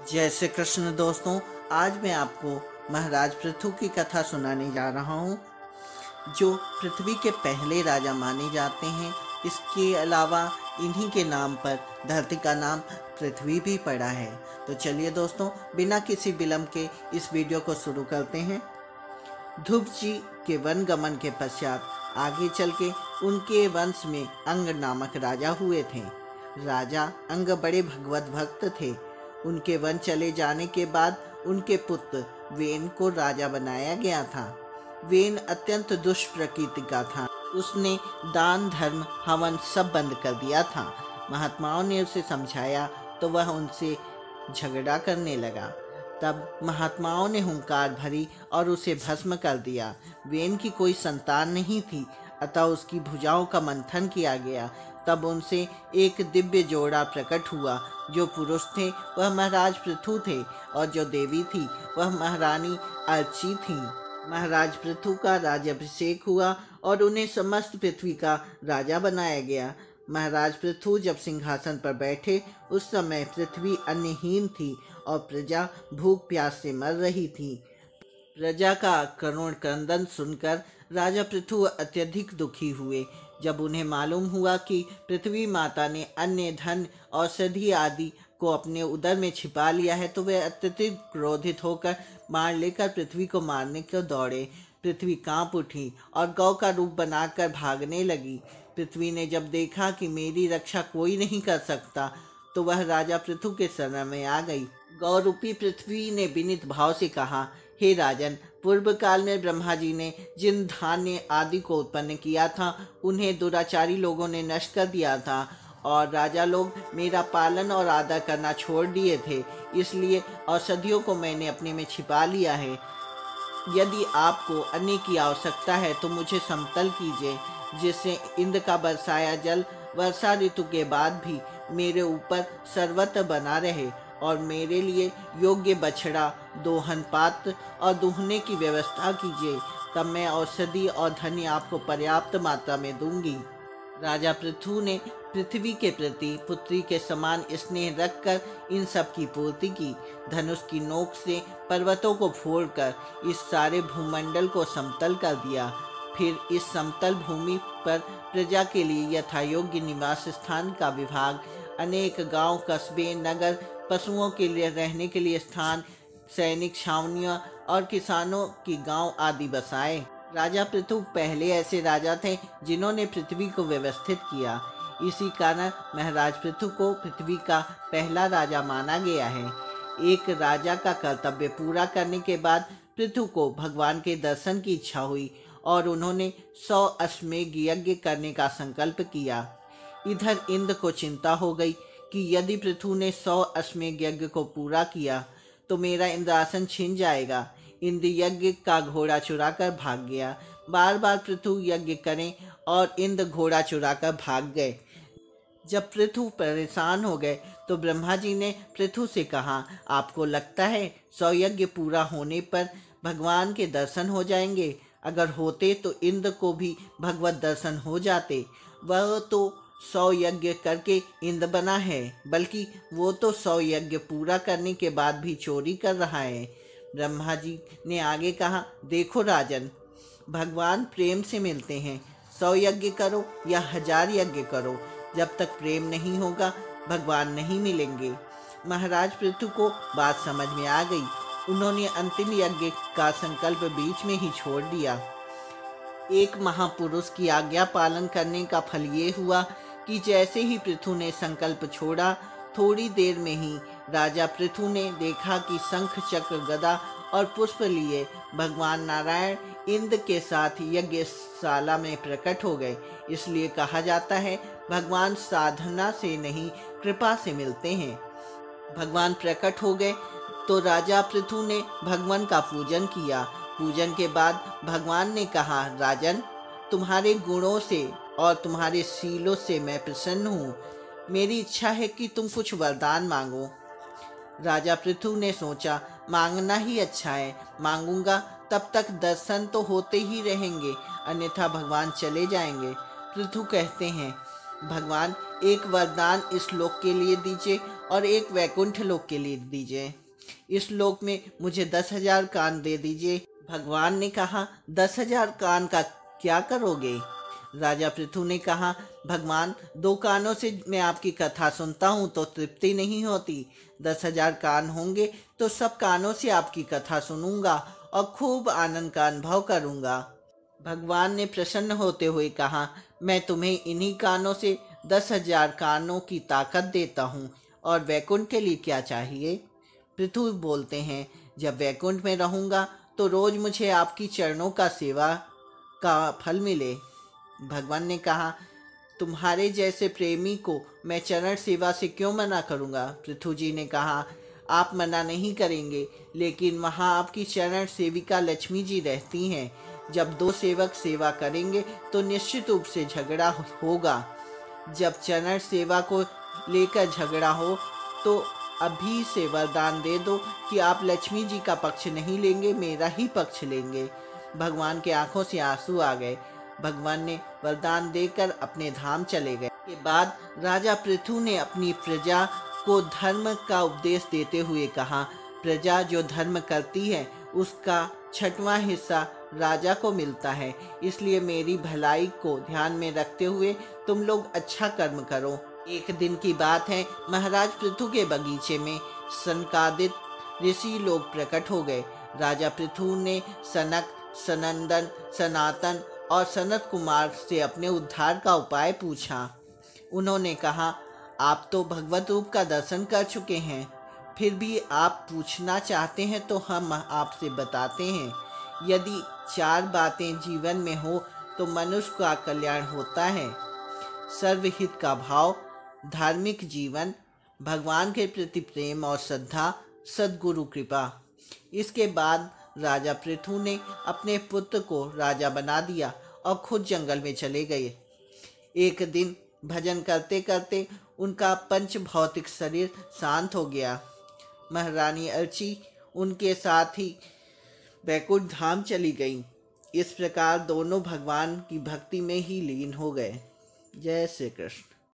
जय श्री कृष्ण दोस्तों। आज मैं आपको महाराज पृथु की कथा सुनाने जा रहा हूँ, जो पृथ्वी के पहले राजा माने जाते हैं। इसके अलावा इन्हीं के नाम पर धरती का नाम पृथ्वी भी पड़ा है। तो चलिए दोस्तों, बिना किसी विलंब के इस वीडियो को शुरू करते हैं। ध्रुव जी के वन गमन के पश्चात आगे चल के उनके वंश में अंग नामक राजा हुए थे। राजा अंग बड़े भगवत भक्त थे। उनके वन चले जाने के बाद उनके पुत्र वेन को राजा बनाया गया था। वेन अत्यंत दुष्ट प्रकृति का था। उसने दान धर्म हवन सब बंद कर दिया था। महात्माओं ने उसे समझाया तो वह उनसे झगड़ा करने लगा। तब महात्माओं ने हुंकार भरी और उसे भस्म कर दिया। वेन की कोई संतान नहीं थी, अतः उसकी भुजाओं का मंथन किया गया। तब उनसे एक दिव्य जोड़ा प्रकट हुआ। जो पुरुष थे वह महाराज पृथु थे और जो देवी थी वह महारानी अर्ची थी। महाराज पृथु का राज्याभिषेक हुआ और उन्हें समस्त पृथ्वी का राजा बनाया गया। महाराज पृथु जब सिंहासन पर बैठे उस समय पृथ्वी अन्नहीन थी और प्रजा भूख प्यास से मर रही थी। प्रजा का करुण क्रंदन सुनकर राजा पृथु अत्यधिक दुखी हुए। जब उन्हें मालूम हुआ कि पृथ्वी माता ने अन्न धन औषधि आदि को अपने उदर में छिपा लिया है, तो वे अत्यधिक क्रोधित होकर बाण लेकर पृथ्वी को मारने को दौड़े। पृथ्वी कांप उठी और गौ का रूप बनाकर भागने लगी। पृथ्वी ने जब देखा कि मेरी रक्षा कोई नहीं कर सकता, तो वह राजा पृथु के शरण में आ गई। गौ रूपी पृथ्वी ने विनीत भाव से कहा, हे राजन, पूर्व काल में ब्रह्मा जी ने जिन धान्य आदि को उत्पन्न किया था उन्हें दुराचारी लोगों ने नष्ट कर दिया था और राजा लोग मेरा पालन और आदर करना छोड़ दिए थे। इसलिए औषधियों को मैंने अपने में छिपा लिया है। यदि आपको अन्न की आवश्यकता है तो मुझे समतल कीजिए, जिससे इंद्र का बरसाया जल वर्षा ऋतु के बाद भी मेरे ऊपर सर्वत्र बना रहे और मेरे लिए योग्य बछड़ा, दोहन पात्र और दूहने की व्यवस्था कीजिए। तब मैं औषधि और धन आपको पर्याप्त मात्रा में दूंगी। राजा पृथु ने पृथ्वी के प्रति पुत्री के समान स्नेह रखकर इन सब की पूर्ति की। धनुष की नोक से पर्वतों को फोड़कर इस सारे भूमंडल को समतल कर दिया। फिर इस समतल भूमि पर प्रजा के लिए यथायोग्य निवास स्थान का विभाग, अनेक गांव, कस्बे, नगर, पशुओं के लिए रहने के लिए स्थान, सैनिक छावनियां और किसानों की गांव आदि बसाए। राजा पृथु पहले ऐसे राजा थे जिन्होंने पृथ्वी को व्यवस्थित किया। इसी कारण महाराज पृथु को पृथ्वी का पहला राजा माना गया है। एक राजा का कर्तव्य पूरा करने के बाद पृथु को भगवान के दर्शन की इच्छा हुई और उन्होंने 100 अश्वमेध यज्ञ करने का संकल्प किया। इधर इंद्र को चिंता हो गई कि यदि पृथु ने 100 अश्वमेध यज्ञ को पूरा किया तो मेरा इंद्रासन छिन जाएगा। इंद्र यज्ञ का घोड़ा चुराकर भाग गया। बार बार पृथु यज्ञ करें और इंद्र घोड़ा चुराकर भाग गए। जब पृथु परेशान हो गए तो ब्रह्मा जी ने पृथु से कहा, आपको लगता है 100 यज्ञ पूरा होने पर भगवान के दर्शन हो जाएंगे? अगर होते तो इंद्र को भी भगवत दर्शन हो जाते। वह तो 100 यज्ञ करके इंद्र बना है, बल्कि वो तो 100 यज्ञ पूरा करने के बाद भी चोरी कर रहा है। ब्रह्मा जी ने आगे कहा, देखो राजन, भगवान प्रेम से मिलते हैं। 100 यज्ञ करो या 1000 यज्ञ करो, जब तक प्रेम नहीं होगा भगवान नहीं मिलेंगे। महाराज पृथु को बात समझ में आ गई। उन्होंने अंतिम यज्ञ का संकल्प बीच में ही छोड़ दिया। एक महापुरुष की आज्ञा पालन करने का फल ये हुआ कि जैसे ही पृथु ने संकल्प छोड़ा, थोड़ी देर में ही राजा पृथु ने देखा कि शंख, चक्र, गदा और पुष्प लिए भगवान नारायण इंद्र के साथ यज्ञशाला में प्रकट हो गए। इसलिए कहा जाता है, भगवान साधना से नहीं कृपा से मिलते हैं। भगवान प्रकट हो गए तो राजा पृथु ने भगवान का पूजन किया। पूजन के बाद भगवान ने कहा, राजन, तुम्हारे गुणों से और तुम्हारे शीलों से मैं प्रसन्न हूँ। मेरी इच्छा है कि तुम कुछ वरदान मांगो। राजा पृथु ने सोचा, मांगना ही अच्छा है, मांगूंगा, तब तक दर्शन तो होते ही रहेंगे, अन्यथा भगवान चले जाएंगे। पृथु कहते हैं, भगवान एक वरदान इस लोक के लिए दीजिए और एक वैकुंठ लोक के लिए दीजिए। इस लोक में मुझे 10,000 कान दे दीजिए। भगवान ने कहा, 10,000 कान का क्या करोगे? राजा पृथु ने कहा, भगवान, 2 कानों से मैं आपकी कथा सुनता हूँ तो तृप्ति नहीं होती। 10,000 कान होंगे तो सब कानों से आपकी कथा सुनूंगा और खूब आनंद का अनुभव करूंगा। भगवान ने प्रसन्न होते हुए कहा, मैं तुम्हें इन्हीं कानों से 10,000 कानों की ताकत देता हूँ। और वैकुंठ के लिए क्या चाहिए? पृथु बोलते हैं, जब वैकुंठ में रहूंगा तो रोज मुझे आपकी चरणों का सेवा का फल मिले। भगवान ने कहा, तुम्हारे जैसे प्रेमी को मैं चरण सेवा से क्यों मना करूंगा? पृथु जी ने कहा, आप मना नहीं करेंगे, लेकिन वहाँ आपकी चरण सेविका लक्ष्मी जी रहती हैं। जब 2 सेवक सेवा करेंगे तो निश्चित रूप से झगड़ा होगा। जब चरण सेवा को लेकर झगड़ा हो तो अभी से वरदान दे दो कि आप लक्ष्मी जी का पक्ष नहीं लेंगे, मेरा ही पक्ष लेंगे। भगवान के आंखों से आंसू आ गए। भगवान ने वरदान देकर अपने धाम चले गए। के बाद राजा पृथु ने अपनी प्रजा को धर्म का उपदेश देते हुए कहा, प्रजा जो धर्म करती है उसका 6वां हिस्सा राजा को मिलता है। इसलिए मेरी भलाई को ध्यान में रखते हुए तुम लोग अच्छा कर्म करो। एक दिन की बात है, महाराज पृथु के बगीचे में सनकादिक ऋषि लोग प्रकट हो गए। राजा पृथु ने सनक, सनंदन, सनातन और सनत कुमार से अपने उद्धार का उपाय पूछा। उन्होंने कहा, आप तो भगवत रूप का दर्शन कर चुके हैं, फिर भी आप पूछना चाहते हैं तो हम आपसे बताते हैं। यदि 4 बातें जीवन में हो तो मनुष्य का कल्याण होता है। सर्वहित का भाव, धार्मिक जीवन, भगवान के प्रति प्रेम और श्रद्धा, सद्गुरु कृपा। इसके बाद राजा पृथु ने अपने पुत्र को राजा बना दिया और खुद जंगल में चले गए। एक दिन भजन करते करते उनका पंच भौतिक शरीर शांत हो गया। महारानी अर्ची उनके साथ ही वैकुंठ धाम चली गई। इस प्रकार दोनों भगवान की भक्ति में ही लीन हो गए। जय श्री कृष्ण।